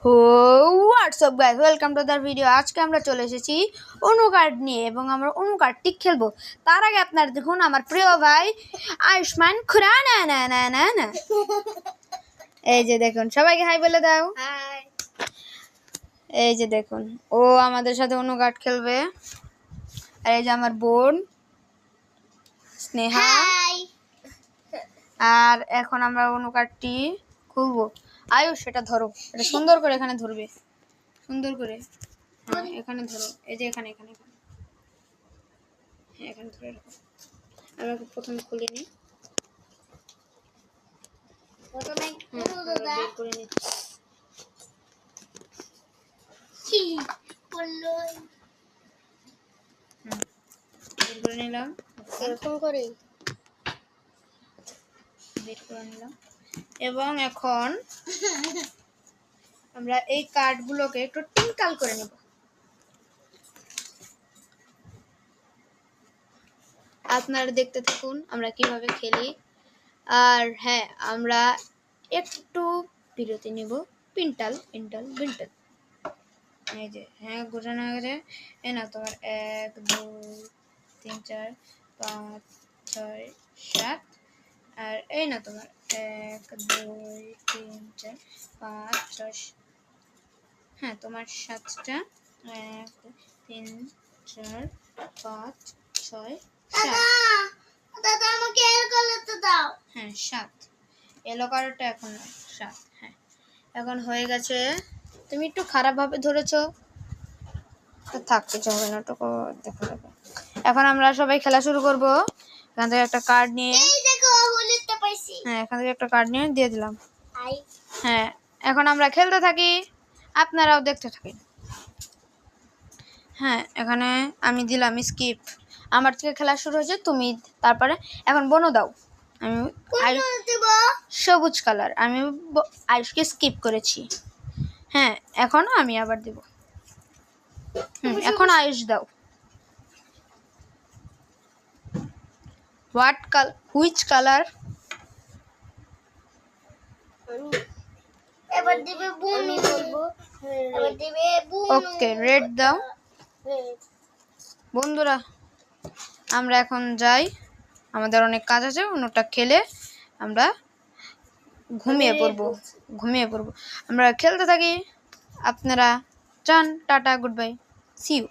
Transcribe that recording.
WhatsApp guys, welcome to the video. আজকে আমরা চলে এসেছি অনু কার্ড নিয়ে এবং আমরা অনু কার্ডটি খেলবো। তার আগে আপনারা দেখুন আমার প্রিয় ভাই আয়ুষ্মান খুরানা না না না না এই যে দেখুন, সবাইকে হাই বলে দাও। হাই। এই যে দেখুন, ও আমাদের সাথে অনু কার্ড খেলবে। আর এই যে আমার বোন স্নেহা। হাই। আর এখন আমরা অনু কার্ডটি খুলবো। আয়ুষ, সেটা ধরো, এটা সুন্দর করে এখানে ধরবে, সুন্দর করে। হ্যাঁ, এখানে ধরো, এই যে এখানে এখানে এখানে হ্যাঁ, এখানে ধরে রাখো। আমরা প্রথমে খুলে নিই। প্রথমে বের করে নিচ্ছি। বের করে নিলাম, এরকম করে বের করে নিলাম। এবং এখন আমরা এই কার্ডগুলোকে একটু টিঙ্কাল করে নেব। আপনারা দেখতে থাকুন আমরা কিভাবে খেলি। আর হ্যাঁ, আমরা একটু বিরতি নেব। পিন্টাল পিন্টাল পিন্টাল, এই যে হ্যাঁ, গোছানো হয়ে গেছে। এই না তোমার 1 2 3 4 5 6 7। আর এই না তোমার 1 2 3 4 5 6। হ্যাঁ, তোমার 7টা। 1 3 4 5 6 7। দাদা আমাকে এর কালারটা দাও। হ্যাঁ, 7। এলো কালারটা এখন 7। হ্যাঁ, এখন হয়ে গেছে। তুমি একটু খারাপভাবে ধরেছো, থাক, কিছু হবে না, টুকু দেখা যাবে। এখন আমরা সবাই খেলা শুরু করব। এখান থেকে একটা কার্ড নিয়ে, এই দেখো হলুদটা পাইছি। হ্যাঁ, এখান থেকে একটা কার্ড নিয়ে দিয়ে দিলাম। হাই। হ্যাঁ, এখন আমরা খেলতে থাকি, আপনারাও দেখতে থাকেন। হ্যাঁ, এখানে আমি দিলাম স্কিপ। আমার থেকে খেলা শুরু হয়েছে, তুমি তারপরে এখন বনো দাও। আমি দেব সবুজ কালার, আমি আয়ুষকে স্কিপ করেছি। হ্যাঁ, এখন আমি আবার দেব। এখন আয়ুষ দাও। Which colour? এবার দিবে বুনু বলবো। এবার দিবে বুনু। ওকে, রেড দাও। বন্ধুরা, আমরা এখন যাই, আমাদের অনেক কাজ আছে। অন্যটা খেলে আমরা ঘুমিয়ে পড়বো। আমরা খেলতে থাকি, আপনারা যান। Tata, good bye, see you.